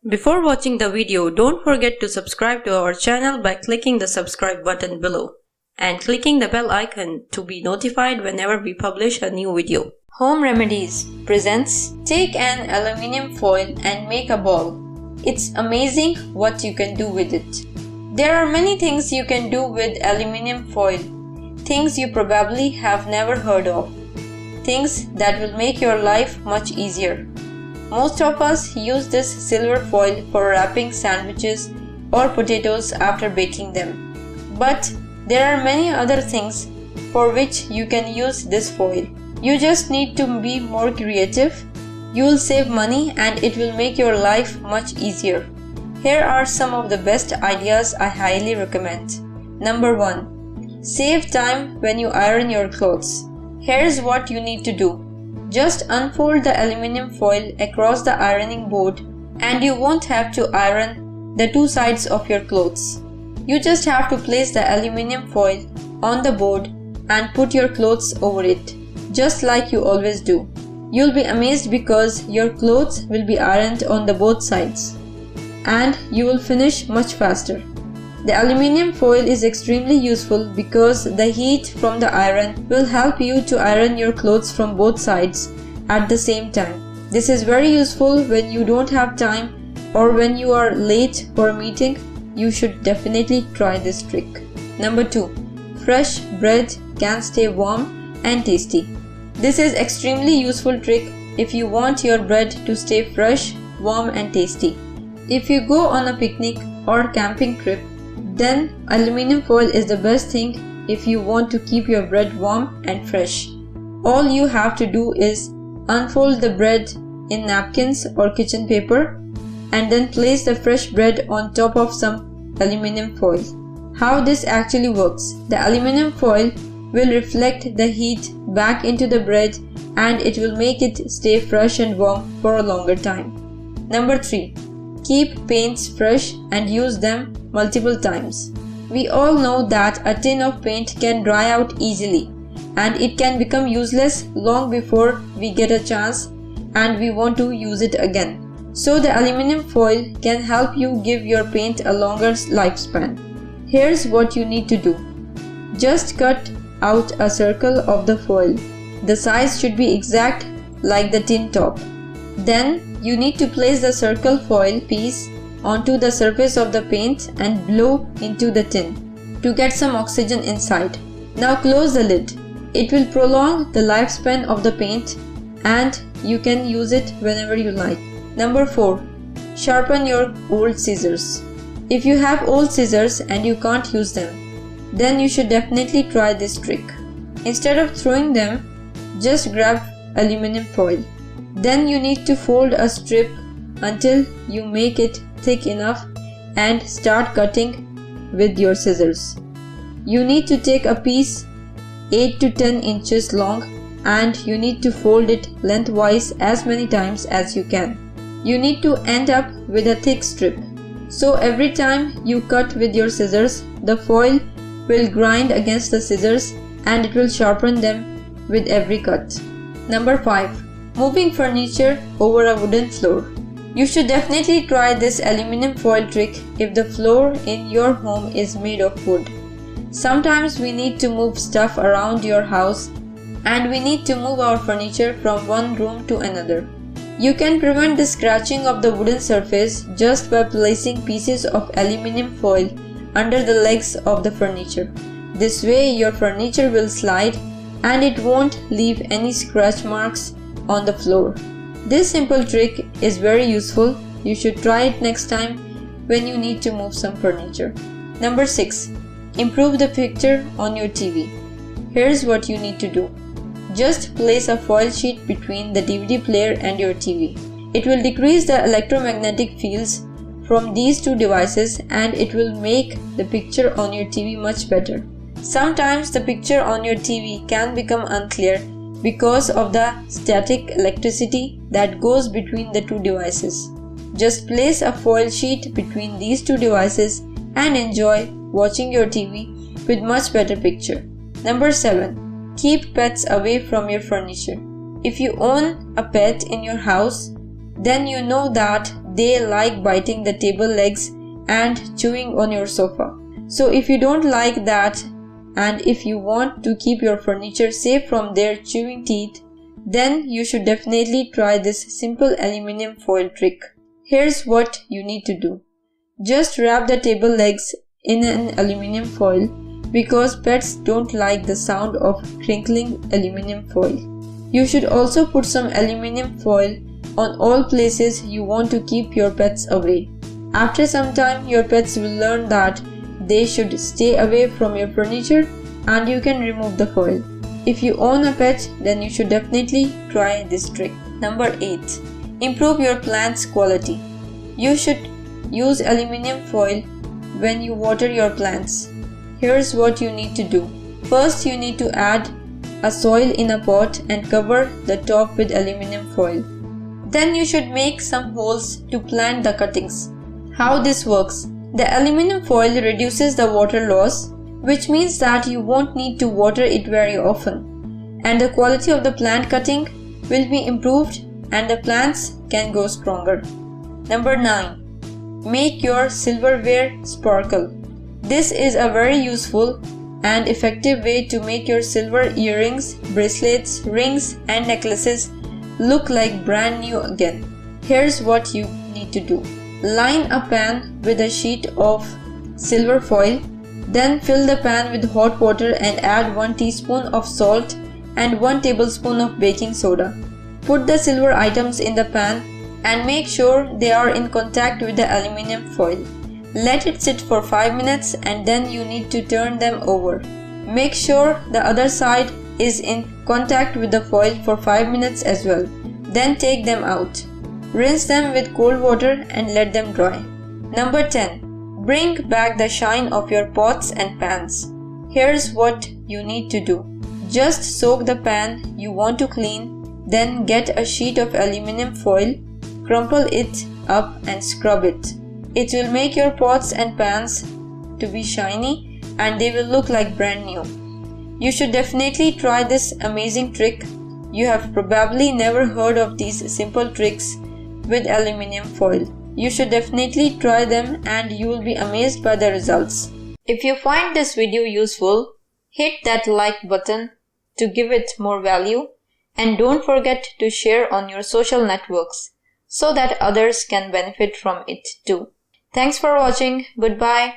Before watching the video, don't forget to subscribe to our channel by clicking the subscribe button below and clicking the bell icon to be notified whenever we publish a new video. Home Remedies presents Take an aluminium foil and make a ball. It's amazing what you can do with it. There are many things you can do with aluminium foil, things you probably have never heard of, things that will make your life much easier. Most of us use this silver foil for wrapping sandwiches or potatoes after baking them. But there are many other things for which you can use this foil. You just need to be more creative. You will save money and it will make your life much easier. Here are some of the best ideas I highly recommend. Number 1. Save time when you iron your clothes. Here's what you need to do. Just unfold the aluminium foil across the ironing board and you won't have to iron the two sides of your clothes. You just have to place the aluminium foil on the board and put your clothes over it, just like you always do. You'll be amazed because your clothes will be ironed on the both sides and you will finish much faster. The aluminium foil is extremely useful because the heat from the iron will help you to iron your clothes from both sides at the same time. This is very useful when you don't have time or when you are late for a meeting. You should definitely try this trick. Number 2. Fresh bread can stay warm and tasty. This is extremely useful trick if you want your bread to stay fresh, warm and tasty. If you go on a picnic or camping trip, then aluminium foil is the best thing if you want to keep your bread warm and fresh. All you have to do is unfold the bread in napkins or kitchen paper and then place the fresh bread on top of some aluminium foil. How this actually works: the aluminium foil will reflect the heat back into the bread and it will make it stay fresh and warm for a longer time. Number 3. Keep paints fresh and use them multiple times. We all know that a tin of paint can dry out easily and it can become useless long before we get a chance and we want to use it again. So the aluminium foil can help you give your paint a longer lifespan. Here's what you need to do. Just cut out a circle of the foil. The size should be exact like the tin top. Then you need to place the circle foil piece onto the surface of the paint and blow into the tin to get some oxygen inside. Now close the lid. It will prolong the lifespan of the paint and you can use it whenever you like. Number 4. Sharpen your old scissors. If you have old scissors and you can't use them, then you should definitely try this trick. Instead of throwing them, just grab aluminium foil. Then you need to fold a strip until you make it thick enough and start cutting with your scissors. You need to take a piece 8 to 10 inches long and you need to fold it lengthwise as many times as you can. You need to end up with a thick strip. So every time you cut with your scissors, the foil will grind against the scissors and it will sharpen them with every cut. Number 5. Moving furniture over a wooden floor. You should definitely try this aluminium foil trick if the floor in your home is made of wood. Sometimes we need to move stuff around your house and we need to move our furniture from one room to another. You can prevent the scratching of the wooden surface just by placing pieces of aluminium foil under the legs of the furniture. This way your furniture will slide and it won't leave any scratch marks on the floor. This simple trick is very useful. You should try it next time when you need to move some furniture. Number 6. Improve the picture on your TV. Here's what you need to do. Just place a foil sheet between the DVD player and your TV. It will decrease the electromagnetic fields from these two devices and it will make the picture on your TV much better. Sometimes the picture on your TV can become unclear because of the static electricity that goes between the two devices. Just place a foil sheet between these two devices and enjoy watching your TV with much better picture. Number 7. Keep pets away from your furniture. If you own a pet in your house, then you know that they like biting the table legs and chewing on your sofa. So if you don't like that, and if you want to keep your furniture safe from their chewing teeth, then you should definitely try this simple aluminum foil trick. Here's what you need to do. Just wrap the table legs in an aluminum foil because pets don't like the sound of crinkling aluminum foil. You should also put some aluminum foil on all places you want to keep your pets away. After some time, your pets will learn that they should stay away from your furniture and you can remove the foil. If you own a pet, then you should definitely try this trick. Number 8. Improve your plant's quality. You should use aluminum foil when you water your plants. Here's what you need to do. First, you need to add a soil in a pot and cover the top with aluminum foil. Then you should make some holes to plant the cuttings. How this works? The aluminum foil reduces the water loss, which means that you won't need to water it very often, and the quality of the plant cutting will be improved and the plants can grow stronger. Number 9. Make your silverware sparkle. This is a very useful and effective way to make your silver earrings, bracelets, rings and necklaces look like brand new again. Here's what you need to do. Line a pan with a sheet of silver foil. Then fill the pan with hot water and add 1 teaspoon of salt and 1 tablespoon of baking soda. Put the silver items in the pan and make sure they are in contact with the aluminum foil. Let it sit for 5 minutes and then you need to turn them over. Make sure the other side is in contact with the foil for 5 minutes as well. Then take them out. Rinse them with cold water and let them dry. Number 10. Bring back the shine of your pots and pans. Here's what you need to do. Just soak the pan you want to clean, then get a sheet of aluminum foil, crumple it up and scrub it. It will make your pots and pans to be shiny and they will look like brand new. You should definitely try this amazing trick. You have probably never heard of these simple tricks with aluminum foil. You should definitely try them and you will be amazed by the results. If you find this video useful, hit that like button to give it more value and don't forget to share on your social networks so that others can benefit from it too. Thanks for watching. Goodbye.